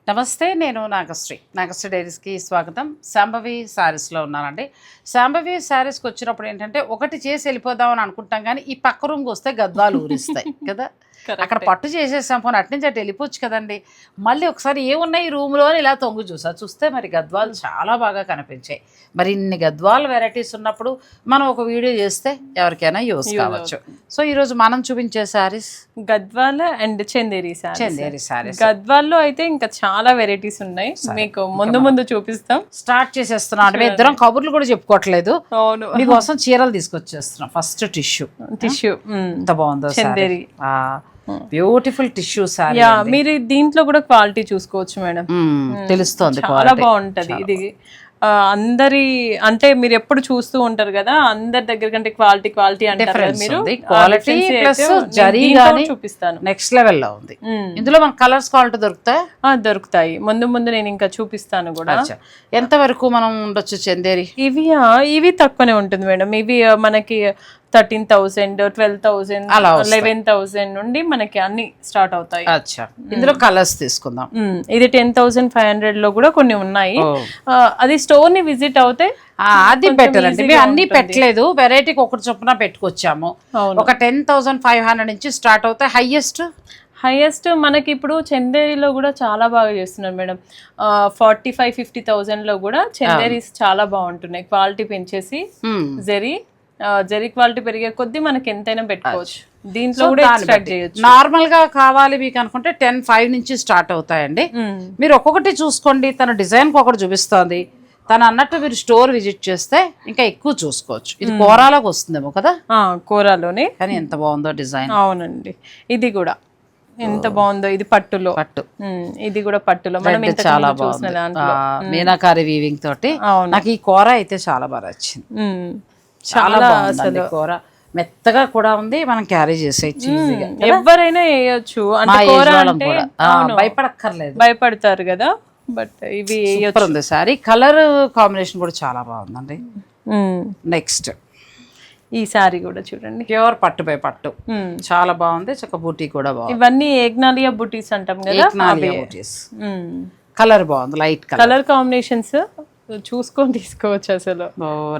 నమస్తే, నేను నాగశ్రీ డైరీస్కి స్వాగతం. శాంభవి శారీస్లో ఉన్నానండి. శాంభవి శారీస్కి వచ్చినప్పుడు ఏంటంటే ఒకటి చేసి వెళ్ళిపోదామని అనుకుంటాం, కానీ ఈ పక్క రూమ్కి వస్తే గద్వాలు ఊరిస్తాయి కదా. అక్కడ పట్టు చేసేసాం, పోనీ అట్నుంచి అటు వెళ్ళిపోవచ్చు కదండి. మళ్ళీ ఒకసారి ఏమున్నాయి ఈ రూమ్లో అని ఇలా తొంగు చూస్తే మరి గద్వాలు చాలా బాగా కనిపించాయి. మరి ఇన్ని గద్వాల వెరైటీస్ ఉన్నప్పుడు మనం ఒక వీడియో చేస్తే ఎవరికైనా యూస్ కావచ్చు. సో ఈరోజు మనం చూపించే శారీస్ గద్వాల అండ్ చందేరి శారీస్. గద్వాల్లో అయితే ఇంకా చాలా వెరైటీస్ ఉన్నాయి, మీకు ముందు చూపిస్తాం. స్టార్ట్ చేసేస్తున్నాం అంటే ఇద్దరం కబుర్లు కూడా చెప్పుకోవట్లేదు. అవును, మీకోసం చీరలు తీసుకొచ్చేస్తున్నాం. ఫస్ట్ టిష్యూ ఎంత బాగుందో చందేరి, బ్యూటిఫుల్ టిష్యూ సారీ. మీరు దీంట్లో కూడా క్వాలిటీ చూసుకోవచ్చు మేడం, తెలుస్తుంది. చాలా బాగుంటది ఇది. అందరి అంటే మీరు ఎప్పుడు చూస్తూ ఉంటారు కదా, అందరి దగ్గర కంటే క్వాలిటీ అంటారు. మీరు క్వాలిటీ ప్లస్ జరీ చూపిస్తాను, నెక్స్ట్ లెవెల్ లో ఉంది. ఇందులో మన కలర్స్ క్వాలిటీ దొరుకుతాయి. ముందు నేను ఇంకా చూపిస్తాను కూడా. ఎంత వరకు మనం ఉండొచ్చు చందేరి? ఇవి తక్కువనే ఉంటుంది మేడం. ఇవి మనకి 13,000, 12,000, 11,000 నుండి మనకి అన్ని స్టార్ట్ అవుతాయి. ఇందులో కలర్స్ తీసుకుందాం. ఇది 10,500 లో కూడా కొన్ని ఉన్నాయి. అది స్టోర్ ని విజిట్ అవుతే అది బెటర్ అండి. మేము అన్ని పెట్టలేదు, వెరైటీకి ఒకటి చొప్పున పెట్టుకొచ్చాము. ఒక 10,500 నుంచి స్టార్ట్ అవుతాయి. హైయెస్ట్ మనకి ఇప్పుడు చందేరిలో కూడా చాలా బాగా చేస్తున్నారు మేడం. 45,000-50,000 లో కూడా చందేరీస్ చాలా బాగుంటున్నాయి. క్వాలిటీ పెంచేసి జరీ క్వాలిటీ పెరిగే కొద్దీ మనకి ఎంతైనా పెట్టుకోవచ్చు. దీంట్లో కూడా ఎక్స్ట్రాక్ట్ చేయొచ్చు. నార్మల్ గా కావాలి మీకు అనుకుంటే 10,500 నుంచి స్టార్ట్ అవుతాయండి. మీరు ఒక్కొక్కటి చూసుకోండి. తన డిజైన్ ఒకటి చూపిస్తోంది. తను అన్నట్టు మీరు స్టోర్ విజిట్ చేస్తే ఇంకా ఎక్కువ చూసుకోవచ్చు. ఇది కోరాలోకి వస్తుందేమో కదా. కోరాలోనే, కానీ ఎంత బాగుందో డిజైన్. అవునండి, ఇది కూడా ఎంత బాగుందో. ఇది పట్టు, ఇది కూడా పట్టులో. మనం చాలా బాగుంది, మీనాకారి వీవింగ్ తోటి. నాకు ఈ కోర అయితే చాలా బాగా నచ్చింది. చాలా బాగుంది కూర, మెత్తగా కూడా ఉంది. మనం క్యారీ చేసేయచ్చు ఈజీగా, ఎవరైనా వేయొచ్చు. భయపడక్కర్లేదు, భయపడతారు కదా. బట్ ఇవి ఉంది సారీ. కలర్ కాంబినేషన్ కూడా చాలా బాగుందండి. నెక్స్ట్ ఈ సారీ కూడా చూడండి, ప్యూర్ పట్టు బై పట్టు, చాలా బాగుంది. చక్క బూటీ కూడా బాగుంది. ఇవన్నీ ఏగ్నాలియా బూటీస్ అంటాం కదా. కలర్ బాగుంది, లైట్ కలర్ కాంబినేషన్స్ చూసుకొని తీసుకోవచ్చు. అసలు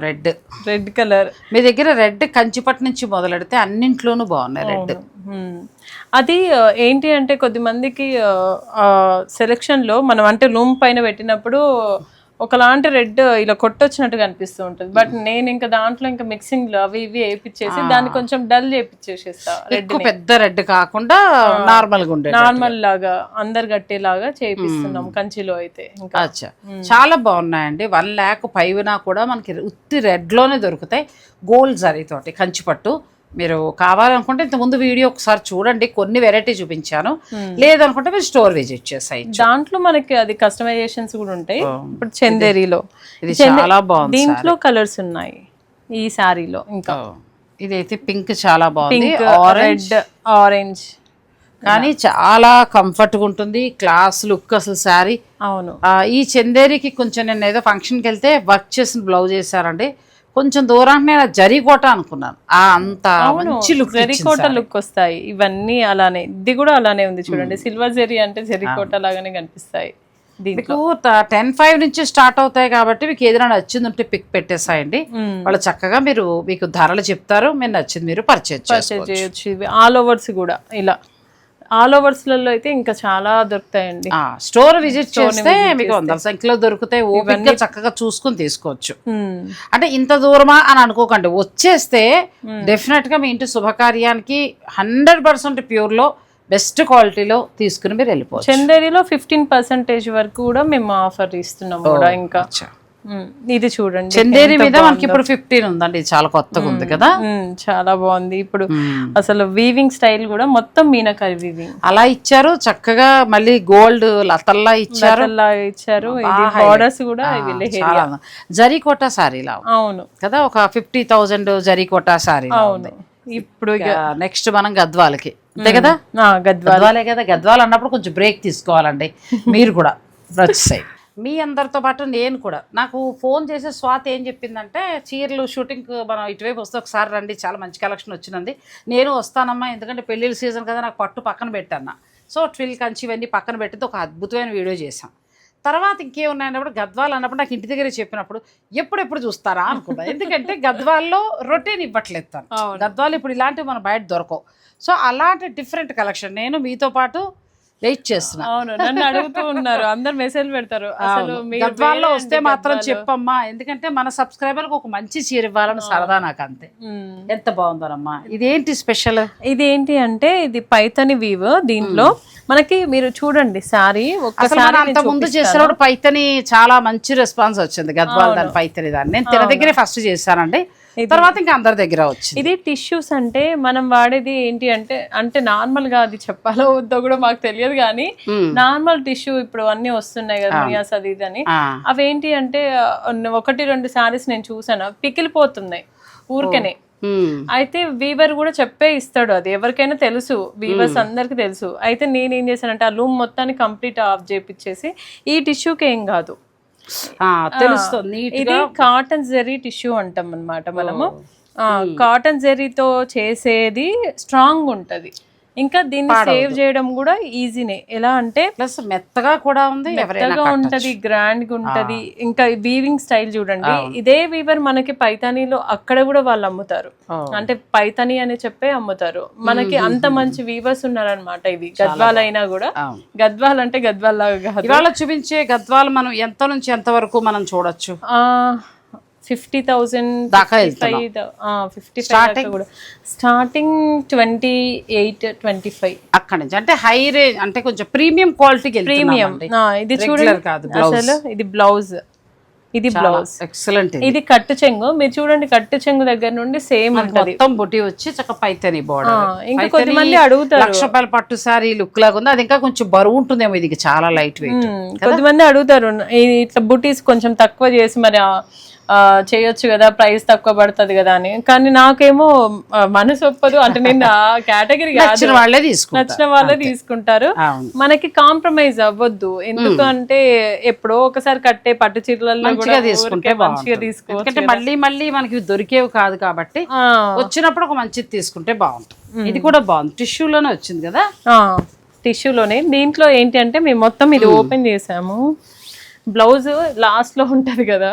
రెడ్ కలర్ మీ దగ్గర రెడ్ కంచిపట్టు నుంచి మొదలెడితే అన్నింట్లోనూ బాగున్నాయి రెడ్. అది ఏంటి అంటే కొద్ది మందికి సెలెక్షన్ లో మనం అంటే రూమ్ పైన పెట్టినప్పుడు ఒకలాంటి రెడ్ ఇలా కొట్టొచ్చినట్టుగా అనిపిస్తూ ఉంటుంది. బట్ నేను ఇంకా దాంట్లో ఇంకా మిక్సింగ్ లో అవి ఇవి వేయించేసి దాన్ని కొంచెం డల్ చేపించేసేస్తా. రెడ్ పెద్ద రెడ్ కాకుండా నార్మల్ లాగా అందరు గట్టేలాగా చేపిస్తున్నాం కంచిలో అయితే. ఇంకా చాలా బాగున్నాయండి. 1 lakh పైన కూడా మనకి ఉత్తి రెడ్ లోనే దొరుకుతాయి. గోల్డ్ జరీ తోటి కంచిపట్టు. మీరు కావాలనుకుంటే ఇంత ముందు వీడియో ఒకసారి చూడండి, కొన్ని వెరైటీ చూపించాను. లేదనుకుంటే మీరు స్టోర్ విజిట్ చేసాయి. దాంట్లో మనకి అది కస్టమైజేషన్స్ కూడా ఉంటాయి. ఇప్పుడు చందేరిలో ఇది చాలా బాగుంది. దీంట్లో కలర్స్ ఉన్నాయి ఈ సారీలో. ఇంకా ఇదైతే పింక్ చాలా బాగుంది, ఆరెంజ్ కానీ చాలా కంఫర్ట్ గా ఉంటుంది. క్లాస్ లుక్ అసలు శారీ. అవును, ఈ చందేరికి కొంచెం నేను ఏదో ఫంక్షన్కి వెళ్తే వర్క్ చేసిన బ్లౌజ్ వేసారండి. కొంచెం దూరానికి నేను జరీకోట అనుకున్నాను. అంత మంచి లుక్, జరీకోట లుక్ వస్తాయి ఇవన్నీ. అలానే ఇది కూడా అలానే ఉంది చూడండి. సిల్వర్ జరీ అంటే జరీకోట లాగానే కనిపిస్తాయి. మీకు 10,500 నుంచి స్టార్ట్ అవుతాయి కాబట్టి మీకు ఏదైనా నచ్చింది ఉంటే పిక్ పెట్టేసాయండి. వాళ్ళు చక్కగా మీకు ధరలు చెప్తారు. మీరు నచ్చింది మీరు పర్చేజ్ చేయొచ్చు. ఆల్ ఓవర్స్ కూడా ఇలా ఆల్ ఓవర్స్లలో అయితే ఇంకా చాలా దొరుకుతాయండి. స్టోర్ విజిట్ చేస్తే మీకు 100 సంఖ్యలో దొరుకుతాయి. ఓపికగా చక్కగా చూసుకుని తీసుకోవచ్చు. అంటే ఇంత దూరమా అని అనుకోకండి, వచ్చేస్తే డెఫినెట్ గా మీ ఇంటి శుభకార్యానికి 100% ప్యూర్ లో బెస్ట్ క్వాలిటీలో తీసుకుని మీరు వెళ్ళిపోవచ్చు. చందేరిలో 15% వరకు కూడా మేము ఆఫర్ ఇస్తున్నాం కూడా. ఇంకా ఇది చూడండి, చందేరి మీద మనకి ఇప్పుడు 15 ఉందండి. చాలా కొత్తగా ఉంది కదా, చాలా బాగుంది. ఇప్పుడు అసలు వీవింగ్ స్టైల్ కూడా మొత్తం మీనాకారి వీవింగ్ అలా ఇచ్చారు. చక్కగా మళ్ళీ గోల్డ్ లతల్లా ఇచ్చారు. బార్డర్స్ కూడా జరీకోట సారీలా. అవును కదా, ఒక 50,000 జరీకోట సారీ. అవును. ఇప్పుడు నెక్స్ట్ మనం గద్వాలకి, అంతే కదా. గద్వాలే కదా. గద్వాల అన్నప్పుడు కొంచెం బ్రేక్ తీసుకోవాలండి. మీరు కూడా వచ్చేసాయి. మీ అందరితో పాటు నేను కూడా. నాకు ఫోన్ చేసే స్వాతి ఏం చెప్పిందంటే, చీరలు షూటింగ్ మనం ఇటువైపు వస్తే ఒకసారి రండి, చాలా మంచి కలెక్షన్ వచ్చింది. నేను వస్తానమ్మా, ఎందుకంటే పెళ్ళిళ్ళ సీజన్ కదా, నాకు పట్టు పక్కన పెట్టాను. సో ట్విల్ కంచి ఇవన్నీ పక్కన పెట్టితే ఒక అద్భుతమైన వీడియో చేసాం. తర్వాత ఇంకేమున్నాయన్నప్పుడు గద్వాలు అన్నప్పుడు నాకు ఇంటి దగ్గర చెప్పినప్పుడు ఎప్పుడెప్పుడు చూస్తారా అనుకున్నా. ఎందుకంటే గద్వాల్లో రొటీన్ ఇవ్వట్లేదు తను. గద్వాలు ఇప్పుడు ఇలాంటివి మన బయట దొరకవు. సో అలాంటి డిఫరెంట్ కలెక్షన్ నేను మీతో పాటు వెయిట్ చేస్తున్నా. అవును, నన్ను అడుగుతూ ఉన్నారు, అందరు మెసేజ్ పెడతారు అసలు గద్వాల్లో వస్తే మాత్రం చెప్పమ్మా, ఎందుకంటే మన సబ్స్క్రైబర్కి ఒక మంచి చీర ఇవ్వాలని సరదా నాకు అంతే. ఎంత బాగుందోనమ్మా. ఇదేంటి స్పెషల్? ఇదేంటి అంటే ఇది పైతని వీవ్. దీంట్లో మనకి మీరు చూడండి సారీ ఒక్కసారి అంత ముందు చేసినప్పుడు పైతని చాలా మంచి రెస్పాన్స్ వచ్చింది. గద్వాల్ దాని పైతని దాన్ని నేను తిన దగ్గరే ఫస్ట్ చేశానండి, తర్వాత ఇంకా అందరి దగ్గర వచ్చింది. ఇది టిష్యూస్ అంటే మనం వాడేది ఏంటి అంటే నార్మల్ గా అది చెప్పాలో వద్దో కూడా మాకు తెలియదు కానీ నార్మల్ టిష్యూ ఇప్పుడు అన్ని వస్తున్నాయి కదా మియాస్ అది ఇది అని. అవేంటి అంటే 1-2 సారీస్ నేను చూసాను పికిలిపోతున్నాయి ఊరికనే. అయితే వీవర్ కూడా చెప్పే ఇస్తాడు, అది ఎవరికైనా తెలుసు, వీవర్స్ అందరికి తెలుసు. అయితే నేనేం చేశానంటే ఆ లూమ్ మొత్తాన్ని కంప్లీట్ ఆఫ్ చేపించేసి ఈ టిష్యూకి ఏం కాదు తెలుస్తుంది. ఇది కాటన్ జెరీ టిష్యూ అంటాం అన్నమాట మనము. కాటన్ జెరీతో చేసేది స్ట్రాంగ్ ఉంటది, ఇంకా దీన్ని సేవ్ చేయడం కూడా ఈజీనే. ఎలా అంటే ప్లస్ మెత్తగా కూడా ఉంది, మెత్తగా ఉంటది, గ్రాండ్ గా ఉంటది. ఇంకా వీవింగ్ స్టైల్ చూడండి, ఇదే వీవర్ మనకి పైతానీలో అక్కడ కూడా వాళ్ళు అమ్ముతారు, అంటే పైతానీ అని చెప్పే అమ్ముతారు. మనకి అంత మంచి వీవర్స్ ఉన్నారనమాట. ఇది గద్వాల్ అయినా కూడా, గద్వాల్ అంటే గద్వాల్ లాగా కాదు. ఇవాళ చూపించే గద్వాల్ మనం ఎంత నుంచి ఎంత వరకు మనం చూడొచ్చు? 50,000 దాకా 55 కూడా స్టార్టింగ్ 28-25 అక్కడ నుంచి. అంటే హై రేంజ్, అంటే కొంచెం ప్రీమియం క్వాలిటీకి ప్రీమియం. ఇది చూడండి అసలు ఇది బ్లౌజ్, ఇది బ్లౌజ్ ఎక్సలెంట్. ఇది కట్టు చెంగు, మీరు చూడండి కట్టు చెంగు దగ్గర నుండి సేమ్ ఉంటది, మొత్తం బుట్టి వచ్చి చక్క పైతని బోర్డర్. ఇంకా కొద్దిమంది అడుగుతారు ₹1,00,000 పట్టు సారీ లుక్ లాగా ఉంది, అది ఇంకా కొంచెం బరువు ఉంటుందేమో, ఇది చాలా లైట్ వెయిట్. కొద్దిమంది అడుగుతారు ఇట్లా బుటీస్ కొంచెం తక్కువ చేసి మరి చేయొచ్చు కదా, ప్రైస్ తక్కువ పడుతుంది కదా అని. కానీ నాకేమో మనసు ఒప్పదు, అంటే నేను ఆ కేటగిరీ నచ్చిన వాళ్ళే తీసుకుంటారు. మనకి కాంప్రమైజ్ అవ్వద్దు, ఎందుకంటే ఎప్పుడో ఒకసారి కట్టే పట్టు చీరలలో మంచిగా తీసుకోవచ్చు. మళ్ళీ మళ్ళీ మనకి దొరికేవి కాదు కాబట్టి వచ్చినప్పుడు ఒక మంచిది తీసుకుంటే బాగుంటుంది. ఇది కూడా బాగుంది, టిష్యూలోనే వచ్చింది కదా. టిష్యూలోనే. దీంట్లో ఏంటి అంటే మేము మొత్తం ఇది ఓపెన్ చేసాము. బ్లౌజ్ లాస్ట్ లో ఉంటది కదా,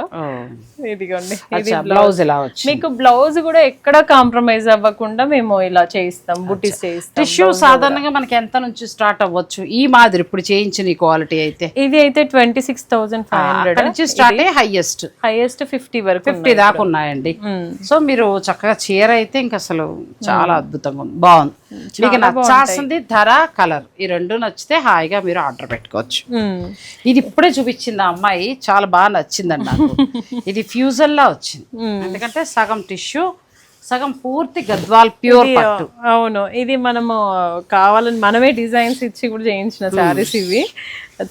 ఇదిగోండి ఇది బ్లౌజ్ ఇలా వచ్చి మీకు బ్లౌజ్ కూడా ఎక్కడ కాంప్రమైజ్ అవ్వకుండా మేము ఇలా చేయిస్తాం, బుటీస్ చేయిస్తాం. టిష్యూ సాధారణంగా మనకి ఎంత నుంచి స్టార్ట్ అవ్వచ్చు? ఈ మాదిరి ఇప్పుడు చేయించిన క్వాలిటీ అయితే ఇది అయితే 26,500 నుంచి స్టార్ట్ అయ్యి హైయెస్ట్ 50 వరకు, 50 దాకా ఉన్నాయండి. సో మీరు చక్కగా చీర అయితే ఇంకా అసలు చాలా అద్భుతంగా ఉంది, బాగుంది. మీకు నచ్చాల్సింది ధర, కలర్, ఈ రెండు నచ్చితే హాయిగా మీరు ఆర్డర్ పెట్టుకోవచ్చు. ఇది ఇప్పుడే చూపించింది ఆ అమ్మాయి, చాలా బాగా నచ్చిందండి నాకు. ఇది ఫ్యూజన్ లా వచ్చింది, ఎందుకంటే సగం టిష్యూ సగం పూర్తి గద్వాల్ ప్యూర్ పట్టు. అవును, ఇది మనము కావాలని మనమే డిజైన్స్ ఇచ్చి కూడా చేయించిన శారీస్ ఇవి.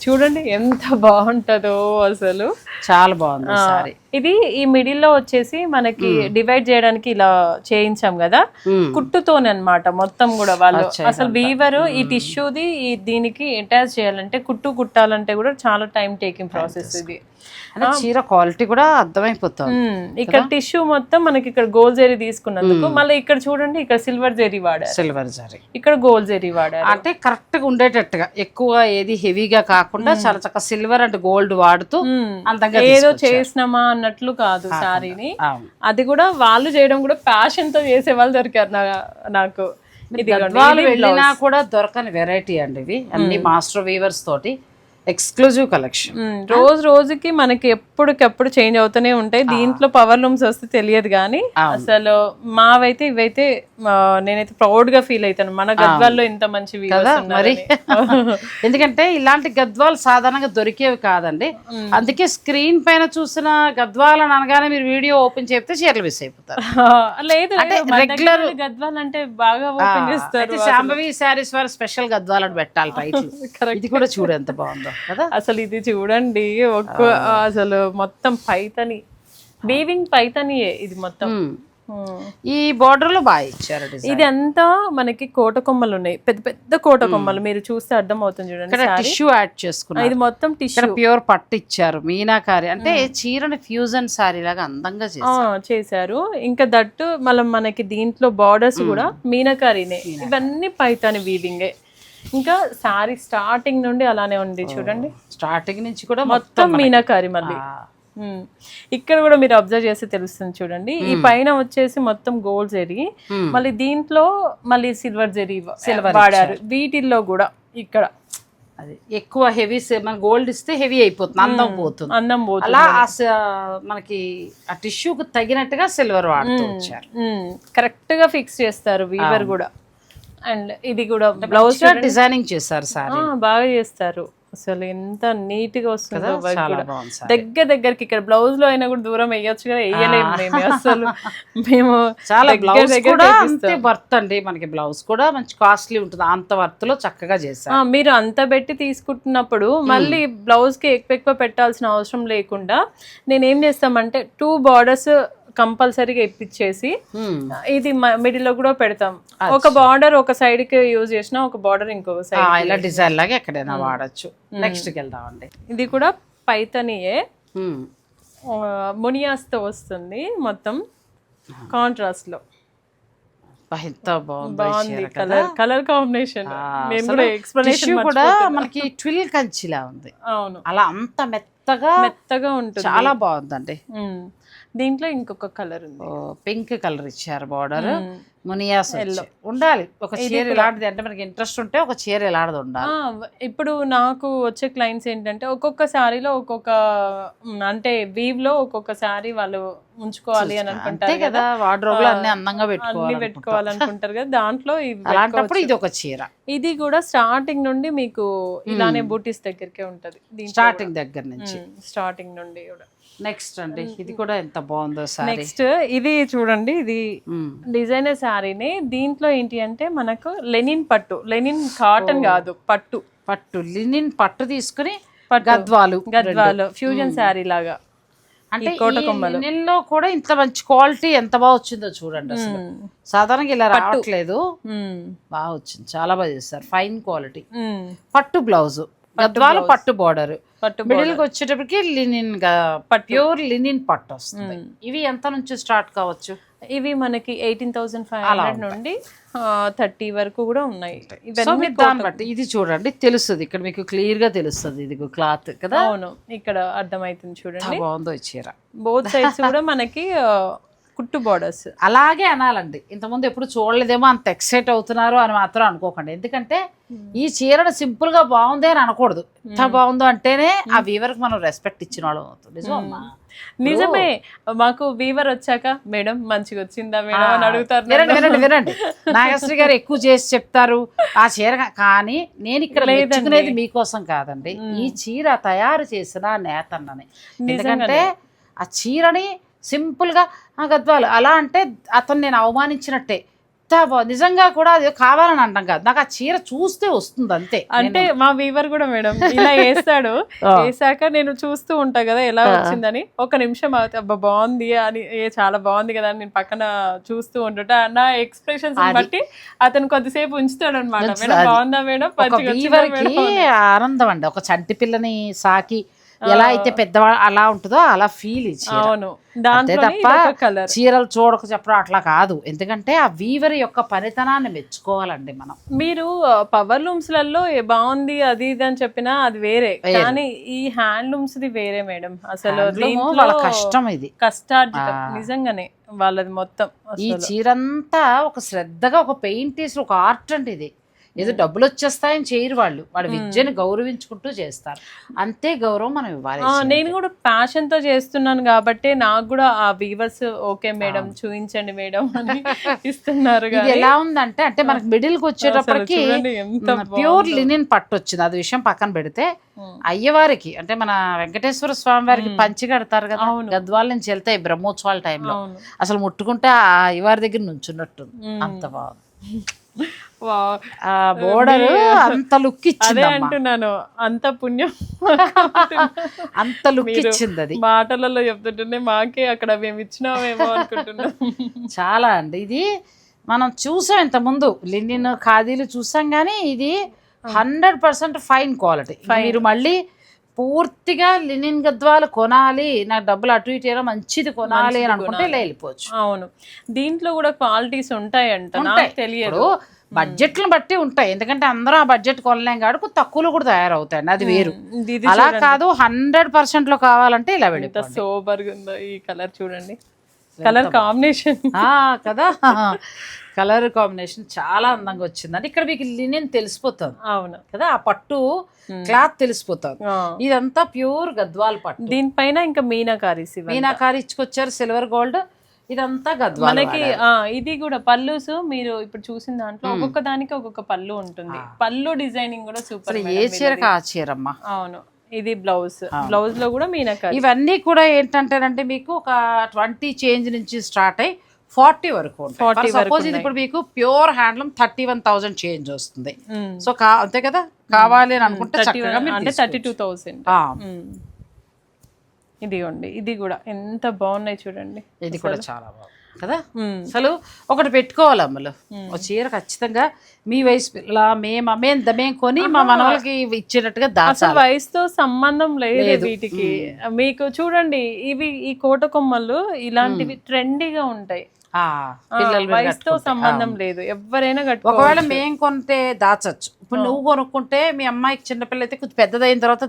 చూడండి ఎంత బాగుంటుందో, అసలు చాలా బాగుంది సారీ. ఇది ఈ మిడిల్ లో వచ్చేసి మనకి డివైడ్ చేయడానికి ఇలా చేయించాం కదా, కుట్టుతోనే అన్నమాట మొత్తం కూడా. వాళ్ళు అసలు వీవర్ ఈ టిష్యూది దీనికి అటాచ్ చేయాలంటే కుట్టాలంటే కూడా చాలా టైం టేకింగ్ ప్రాసెస్. ఇది చీర క్వాలిటీ కూడా అర్థమైపోతుంది. ఇక్కడ టిష్యూ మొత్తం మనకి ఇక్కడ గోల్డ్ జరీ తీసుకున్నందుకు, మళ్ళీ ఇక్కడ చూడండి ఇక్కడ సిల్వర్ జరీ వాడారు, సిల్వర్ జరీ ఇక్కడ గోల్డ్ జరీ వాడారు. అంటే కరెక్ట్ గా ఉండేటట్టుగా, ఎక్కువ ఏది హెవీగా కాకుండా చాలా చక్కగా సిల్వర్ అండ్ గోల్డ్ వాడుతూ అందంగా ఏదో చేసినామా అన్నట్లు కాదు సారీని. అది కూడా వాళ్ళు చేయడం కూడా ప్యాషన్ తో చేసే వాళ్ళు దొరికారు నాకు. వెళ్ళినా కూడా దొరకని వెరైటీ అండి ఇవి అన్ని, మాస్టర్ వీవర్స్ తోటి ఎక్స్క్లూజివ్ కలెక్షన్. రోజుకి మనకి ఎప్పటికప్పుడు చేంజ్ అవుతూనే ఉంటాయి. దీంట్లో పవర్ లూమ్స్ వస్తే తెలియదు కానీ అసలు మావైతే ఇవైతే నేనైతే ప్రౌడ్ గా ఫీల్ అవుతాను, మన గద్వాల్లో ఇంత మంచి మరి. ఎందుకంటే ఇలాంటి గద్వాలు సాధారణంగా దొరికేవి కాదండి, అందుకే స్క్రీన్ పైన చూసిన గద్వాల్ అని అనగానే మీరు వీడియో ఓపెన్ చేస్తే చీరలు మిస్ అయిపోతారు. లేదు రెగ్యులర్ గద్వాల్ అంటే బాగా ఓపెన్ చేస్తారు. శాంభవి శారీస్ వారు స్పెషల్ గద్వాల్ అని పెట్టాలి టైటిల్. ఇది కూడా చూడు ఎంత బాగుందో కదా. అసలు ఇది చూడండి, అసలు మొత్తం పైతని వీవింగ్ పైతనియే ఇది మొత్తం. ఈ బోర్డర్ లో బాగా ఇచ్చారు. ఇది అంతా మనకి కోట కొమ్మలు ఉన్నాయి, పెద్ద పెద్ద కోట కొమ్మలు, మీరు చూస్తే అర్థం అవుతుంది చూడండి. టిష్యూ యాడ్ చేసుకున్నారు, ఇది మొత్తం టిష్యూ ప్యూర్ పట్టు ఇచ్చారు, మీనాకారి అంటే చీరని ఫ్యూజన్ సారీ లాగా అందంగా చేశారు. ఇంకా దట్టు మళ్ళీ మనకి దీంట్లో బార్డర్స్ కూడా మీనాకారినే, ఇవన్నీ పైతాని వీవింగే. ఇంకా శారీ స్టార్టింగ్ నుండి అలానే ఉంది చూడండి, స్టార్టింగ్ నుంచి కూడా మొత్తం మీనాకారి. మళ్ళీ ఇక్కడ కూడా మీరు అబ్జర్వ్ చేస్తే తెలుస్తుంది చూడండి, ఈ పైన వచ్చేసి మొత్తం గోల్డ్ జరీ, మళ్ళీ దీంట్లో మళ్ళీ సిల్వర్ జరీ వాడారు. వీటిల్లో కూడా ఇక్కడ అది ఎక్కువ హెవీ, మన గోల్డ్ ఇస్తే హెవీ అయిపోతుంది, అందం పోతుంది, అందం పోతుంది. అలా మనకి ఆ టిష్యూకి తగినట్టుగా సిల్వర్ వాడుతూ వచ్చారు. కరెక్ట్ గా ఫిక్స్ చేస్తారు వీవర్ కూడా. అండ్ ఇది కూడా బ్లౌజ్ డిజైనింగ్ చేశారు సార్, బాగా చేస్తారు. అసలు ఎంత నీట్ గా వస్తుందో చాలా బాగుంది సార్. దగ్గరికి ఇక్కడ బ్లౌజ్ లో అయినా కూడా దూరం వేయొచ్చు కదా, వేయలేము మేము అసలు. మేము చాలా బ్లౌజ్ కూడా అంతే వర్త్ అండి, మనకి బ్లౌజ్ కూడా మంచి కాస్ట్లీ ఉంటుంది, అంత వర్త్ లో చక్కగా చేశారు. మీరు అంత పెట్టి తీసుకుంటున్నప్పుడు మళ్ళీ బ్లౌజ్ కి ఎక్కువ పెట్టాల్సిన అవసరం లేకుండా నేనేం చేస్తామంటే 2 బార్డర్స్ కంపల్సరీగా ఇప్పించేసి ఇది మిడిల్ లో కూడా పెడతాం. ఒక బార్డర్ ఒక సైడ్ కి యూజ్ చేసిన, ఒక బార్డర్ ఇంకొక సైడ్ ఇలా డిజైన్ లాగా ఎక్కడైనా వాడచ్చు. నెక్స్ట్ కి వెళ్దామండి. ఇది కూడా పైతనియే, మునియాస్ తో వస్తుంది, మొత్తం కాంట్రాస్ట్ లో. బాగుంది కలర్ కాంబినేషన్. నేను కూడా ఎక్స్ప్లనేషన్ కూడా మనకి ట్విల్ కంచిలా ఉంది. అవును, అలా అంత మెత్తగా ఉంటుంది, చాలా బాగుందండి. దీంట్లో ఇంకొక కలర్ ఉంది, పింక్ కలర్ ఇచ్చారు బార్డర్, మునియాస్ ఉండాలి. ఒక చీర ఇలాంటిది అంటే మనకి ఇంట్రెస్ట్ ఉంటే ఒక చీర ఇలాంటిది ఉండాలి. ఇప్పుడు నాకు వచ్చే క్లయింట్స్ ఏంటంటే ఒక్కొక్క శారీలో ఒక్కొక్క అంటే వీవ్ లో ఒక్కొక్క శారీ వాళ్ళు ఉంచుకోవాలి అని అనుకుంటారు కదా, వార్డ్రోబ్ లో అన్ని అందంగా పెట్టుకోవాలనుకుంటారు కదా, దాంట్లో అలాంటప్పుడు ఇది ఒక చీర. ఇది కూడా స్టార్టింగ్ నుండి మీకు ఇలానే బూటీస్ దగ్గరకే ఉంటది, స్టార్టింగ్ దగ్గర నుంచి, స్టార్టింగ్ నుండి కూడా. నెక్స్ట్ అండి, ఇది కూడా ఎంత బాగుందో సారీ. నెక్స్ట్ ఇది చూడండి, ఇది డిజైనర్ శారీనే. దీంట్లో ఏంటి అంటే మనకు లెనిన్ పట్టు, లెనిన్ కాటన్ కాదు, పట్టు లినిన్ పట్టు తీసుకుని గద్వాలు ఫ్యూజన్ శారీ లాగా. అంటే లినిన్ లో కూడా ఇంత మంచి క్వాలిటీ ఎంత బాగా వచ్చిందో చూడండి. అసలు సాధారణంగా ఇలా రావట్లేదు, బాగా వచ్చింది, చాలా బాగా చేస్తారు, ఫైన్ క్వాలిటీ. పట్టు బ్లౌజ్, గద్వాలు పట్టు బార్డర్, మిడిల్ కి వచ్చేటప్పటికి లినిన్ ప్యూర్ లినిన్ పట్టు వస్తుంది. ఇవి ఎంత నుంచి స్టార్ట్ కావచ్చు? ఇవి మనకి 18,500 నుండి 30 వరకు కూడా ఉన్నాయి. దాన్ని బట్టి ఇది చూడండి తెలుస్తుంది, ఇక్కడ మీకు క్లియర్ గా తెలుస్తుంది, ఇది క్లాత్ కదా. అవును, ఇక్కడ అర్థమవుతుంది చూడండి, బాగుందో చీర. బోత్ సైడ్స్ కూడా మనకి కుట్టు బార్డర్స్. అలాగే అనాలండి, ఇంతకుముందు ఎప్పుడు చూడలేదేమో అంత ఎక్సైట్ అవుతున్నారు అని మాత్రం అనుకోకండి. ఎందుకంటే ఈ చీరను సింపుల్ గా బాగుంది అని అనకూడదు, ఎంత బాగుందో అంటేనే ఆ వీవర్ కి మనం రెస్పెక్ట్ ఇచ్చిన వాళ్ళం అవుతుంది. నిజమే, మాకు వీవర్ వచ్చాక మేడం మంచిగా వచ్చిందా మేడం అని అడుగుతారు. వినండి నాగశ్రీ గారు ఎక్కువ చేసి చెప్తారు ఆ చీర, కానీ నేను ఇక్కడ మెచ్చుకునేది మీకోసం కాదండి, ఈ చీర తయారు చేసిన నేతన్నని. ఎందుకంటే ఆ చీరని సింపుల్ గా గద్వాలు అలా అంటే అతను నేను అవమానించినట్టే. నిజంగా కూడా అది కావాలని అంటాం కాదు, నాకు ఆ చీర చూస్తే వస్తుంది అంతే. అంటే మా వీవర్ కూడా మేడం ఇలా వేస్తాడు, వేసాక నేను చూస్తూ ఉంటా కదా ఎలా వచ్చిందని, ఒక నిమిషం అబ్బా బాగుంది అని, చాలా బాగుంది కదా అని నేను పక్కన చూస్తూ ఉంటుంటా. నా ఎక్స్ప్రెషన్స్ బట్టి అతను కొద్దిసేపు ఉంచుతాడు అనమాట. మేడం బాగుందా మేడం, ఆనందం అండి. ఒక చంటి పిల్లని సాకి ఎలా అయితే పెద్దవాళ్ళు అలా ఉంటుందో అలా ఫీల్ ఇచ్చి. అవును, తప్ప చీరలు చూడక చెప్పడం అట్లా కాదు. ఎందుకంటే ఆ వీవర్ యొక్క పనితనాన్ని మెచ్చుకోవాలండి మనం. మీరు పవర్ లూమ్స్ లలో బాగుంది అది ఇది అని చెప్పినా అది వేరే, కానీ ఈ హ్యాండ్లూమ్స్ ది వేరే మేడం. అసలు వాళ్ళ కష్టం, ఇది కష్టార్జితం నిజంగానే వాళ్ళది మొత్తం. ఈ చీరంతా ఒక శ్రద్ధగా ఒక పెయింట్ వేసి ఒక ఆర్ట్ అండి ఇది. ఏదో డబ్బులు వచ్చేస్తాయని చేయరు వాళ్ళు, వాళ్ళ విద్యను గౌరవించుకుంటూ చేస్తారు, అంతే గౌరవం మనం ఇవ్వాలి. నేను కూడా ప్యాషన్ తో చేస్తున్నాను కాబట్టి నాకు కూడా ఆ వీవర్స్ ఓకే మేడం చూపించండి మేడం అని ఇస్తున్నారు. ఎలా ఉందంటే అంటే మనకి మిడిల్ కి వచ్చేటప్పటికి ప్యూర్ లినిన్ పట్టు వచ్చింది, అది విషయం పక్కన పెడితే అయ్యవారికి అంటే మన వెంకటేశ్వర స్వామి వారికి పంచి కడతారు కదా, గద్వాల నుంచి వెళ్తే బ్రహ్మోత్సవాల టైంలో అసలు ముట్టుకుంటే ఆ అయ్యవారి దగ్గర నుంచున్నట్టు అంత బాగుంది. బోర్డర్ అంత లుక్ ఇచ్చింది అంటున్నాను, అంత పుణ్యం అంత లుక్ ఇచ్చింది. అది మాటలలో చెప్తుంటే మాకే అక్కడ మేము ఇచ్చినామేమో అనుకుంటున్నాం. చాలా అండి, ఇది మనం చూసాం ఇంత ముందు లినిన్ ఖాదీలు చూసాం, కానీ ఇది 100% ఫైన్ క్వాలిటీ. మీరు మళ్ళీ పూర్తిగా లినిన్ గద్వాలు కొనాలి, నాకు డబ్బులు అటు ఇటు మంచిది కొనాలి అని అనుకుంటే వెళ్ళిపోవచ్చు. అవును, దీంట్లో కూడా క్వాలిటీస్ ఉంటాయంట, నాకు తెలియదు. బడ్జెట్లను బట్టి ఉంటాయి, ఎందుకంటే అందరూ ఆ బడ్జెట్ కొనలేం కాబట్టి తక్కువలో కూడా తయారవుతాయండి, అది వేరు. ఇది అలా కాదు 100% లో కావాలంటే ఇలా వెళ్ళిపోతుంది. సూపర్ గా ఉందో ఈ కలర్ చూడండి, కలర్ కాంబినేషన్ కదా, కలర్ కాంబినేషన్ చాలా అందంగా వచ్చిందండి. ఇక్కడ మీకు లినెన్ తెలిసిపోతుంది. అవును కదా, ఆ పట్టు క్లాత్ తెలిసిపోతుంది. ఇదంతా ప్యూర్ గద్వాల్ పట్టు. దీనిపైన ఇంకా మీనాకారి ఇచ్చుకొచ్చారు, సిల్వర్ గోల్డ్. ఇదంతా గద్వాల్. మనకి ఇది కూడా పల్లూస్ మీరు ఇప్పుడు చూసిన దాంట్లో ఒక్కొక్క దానికి ఒక్కొక్క పళ్ళు ఉంటుంది. పళ్ళు డిజైనింగ్ కూడా సూపర్. ఏ చీరకు ఆ చీరమ్మా. అవును, ఇది బ్లౌజ్ లో కూడా మీనాకారి. ఇవన్నీ కూడా ఏంటంటేనంటే మీకు ఒక 20 చేంజ్ నుంచి స్టార్ట్ అయ్యి 40 వరకు ఉంటాయి. సపోజ్ ఇది ఇప్పుడు మీకు ప్యూర్ హ్యాండ్లూమ్ 31,000 చేంజ్ వస్తుంది. సో అంతే కదా, కావాలి అని అనుకుంటే అంటే 32,000. ఇదిగోండి, ఇది కూడా ఎంత బాగున్నాయి చూడండి. ఇది కూడా చాలా బాగుంది కదా. అసలు ఒకటి పెట్టుకోవాలి అమ్మలు, ఒక చీర ఖచ్చితంగా మీ వయసు పిల్ల మేము కొని మా మనవలకి ఇచ్చేటట్టుగా దాచాలి. వయసుతో సంబంధం లేదు వీటికి. మీకు చూడండి, ఇవి ఈ కోట కొమ్మలు ఇలాంటివి ట్రెండీగా ఉంటాయి. వయసుతో సంబంధం లేదు, ఎవరైనా కట్టుకో. ఒకవేళ మేము కొంటే దాచచ్చు. ఇప్పుడు నువ్వు కొనుక్కుంటే మీ అమ్మాయికి చిన్నపిల్ల అయితే కొంచెం పెద్దదైన తర్వాత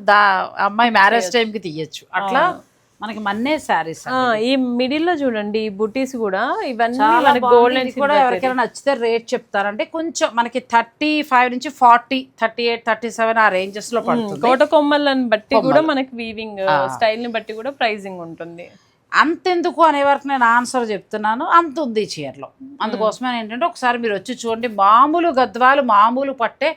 అమ్మాయి మ్యారేజ్ టైంకి తీయచ్చు. అట్లా మనకి మన్నే శారీస్. ఈ మిడిల్ లో చూడండి బుటీస్ కూడా, ఇవన్నీ గోల్డ్ కూడా ఎవరికైనా నచ్చితే రేట్ చెప్తారంటే కొంచెం మనకి 35 నుంచి 40, 38, 37 ఆ రేంజెస్ లో పడుతుంది. కోట కొమ్మలను బట్టి కూడా మనకి వీవింగ్ స్టైల్ ని బట్టి కూడా ప్రైజింగ్ ఉంటుంది. అంతెందుకు అనే వరకు నేను ఆన్సర్ చెప్తున్నాను, అంత ఉంది చీరలో. అందుకోసమే ఏంటంటే ఒకసారి మీరు వచ్చి చూడండి. మామూలు గద్వాలు మామూలు పట్టే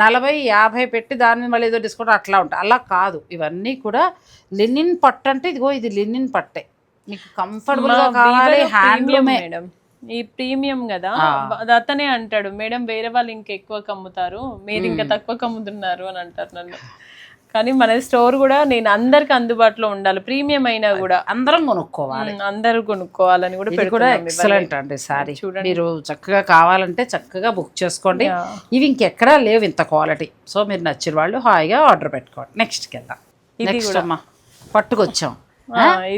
40-50 పెట్టి దాని మీద మళ్ళీ ఏదో డిస్కౌంట్ అట్లా ఉంటాయి. అలా కాదు, ఇవన్నీ కూడా లినిన్ పట్టు. అంటే ఇదిగో ఇది లినిన్ పట్టే, మీకు కంఫర్టబుల్ గా కావాలి. హ్యాండ్లూమే మేడం, ఈ ప్రీమియం కదా. అతనే అంటాడు, మేడం వేరే వాళ్ళు ఇంకా ఎక్కువ కమ్ముతారు, మీరు ఇంకా తక్కువ కమ్ముతున్నారు అని అంటారు నన్ను. కానీ మన స్టోర్ కూడా నేను అందరికి అందుబాటులో ఉండాలి, ప్రీమియం అయినా కూడా అందరం కొనుక్కోవాలి, అందరూ కొనుక్కోవాలని కూడా ఎక్సలెంట్ అండి సారీ. మీరు చక్కగా కావాలంటే చక్కగా బుక్ చేసుకోండి. ఇవి ఇంకెక్కడా లేవు ఇంత క్వాలిటీ. సో మీరు నచ్చిన వాళ్ళు హాయిగా ఆర్డర్ పెట్టుకోండి. నెక్స్ట్కి వెళ్దాం. నెక్స్ట్ అమ్మా పట్టుకొచ్చాం.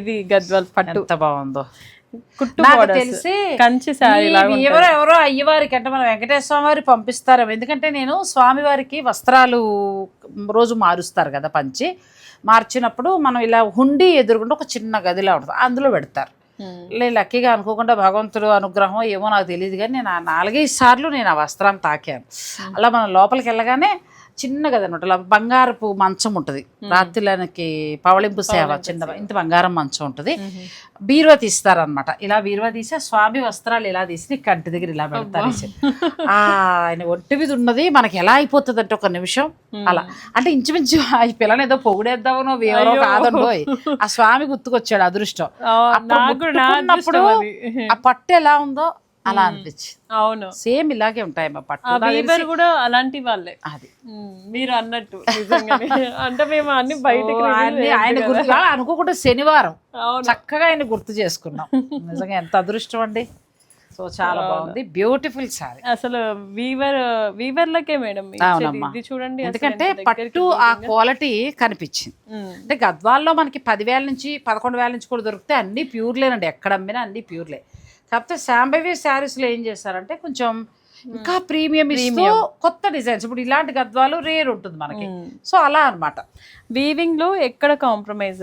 ఇది గద్వాల్ పట్టు, ఎంత బాగుందో. నాకు తెలిసి కంచి సారీ ఎవరో అయ్యవారికి అంటే మన వెంకటేశ్వర స్వామి వారికి పంపిస్తారు. ఎందుకంటే నేను స్వామివారికి వస్త్రాలు రోజు మారుస్తారు కదా, పంచి మార్చినప్పుడు మనం ఇలా హుండీ ఎదురుకుంటే ఒక చిన్న గదిలా ఉంటుంది, అందులో పెడతారు. లక్కీగా అనుకోకుండా భగవంతుడు అనుగ్రహం ఏమో నాకు తెలియదు, కానీ నేను 4-5 సార్లు నేను ఆ వస్త్రాన్ని తాకాను. అలా మనం లోపలికి వెళ్ళగానే చిన్న గది అనమాట, ఇలా బంగారపు మంచం ఉంటుంది. రాత్రిలోనికి పవళింపు సేవ చిన్న ఇంత బంగారం మంచం ఉంటుంది. బీరువా తీస్తారనమాట. ఇలా బీరువా తీసి స్వామి వస్త్రాలు ఇలా తీసి కంటి దగ్గర ఇలా పెడతారు. ఆయన ఒంటి మీద ఉన్నది మనకి ఎలా అయిపోతుంది అంటే ఒక నిమిషం అలా. అంటే ఇంచుమించు ఆ పిల్లని ఏదో పొగిడేద్దామనో ఎవరో కాదండో, ఆ స్వామి గుర్తుకొచ్చాడు అదృష్టం. అప్పుడు ఆ పట్టు ఎలా ఉందో అలా అనిపించింది. అవును, సేమ్ ఇలాగే ఉంటాయి మా పట్టు కూడా అలాంటి వాళ్ళే. అది మీరు అన్నట్టు అంటే మేము అన్ని బయటకు ఆయన గుర్తు అనుకోకుండా శనివారం చక్కగా ఆయన గుర్తు చేసుకున్నాం. నిజంగా ఎంత అదృష్టం అండి. సో చాలా బాగుంది, బ్యూటిఫుల్ సారీ. అసలు వీవర్లకే మేడం ఇది చూడండి. ఎందుకంటే పట్టు ఆ క్వాలిటీ కనిపించింది. అంటే గద్వాల్లో మనకి 10,000 నుంచి 11,000 నుంచి కూడా దొరికితే అన్ని ప్యూర్లేనండి, ఎక్కడ అమ్మినా అన్ని ప్యూర్లే. కాకపోతే శాంభవి శారీస్లో ఏం చేస్తారంటే కొంచెం ఇంకా ప్రీమియం ఇస్తూ కొత్త డిజైన్స్. ఇప్పుడు ఇలాంటి గద్వాలు రేర్ ఉంటుంది మనకి. సో అలా అనమాట. వీవింగ్ లో ఎక్కడ కాంప్రమైజ్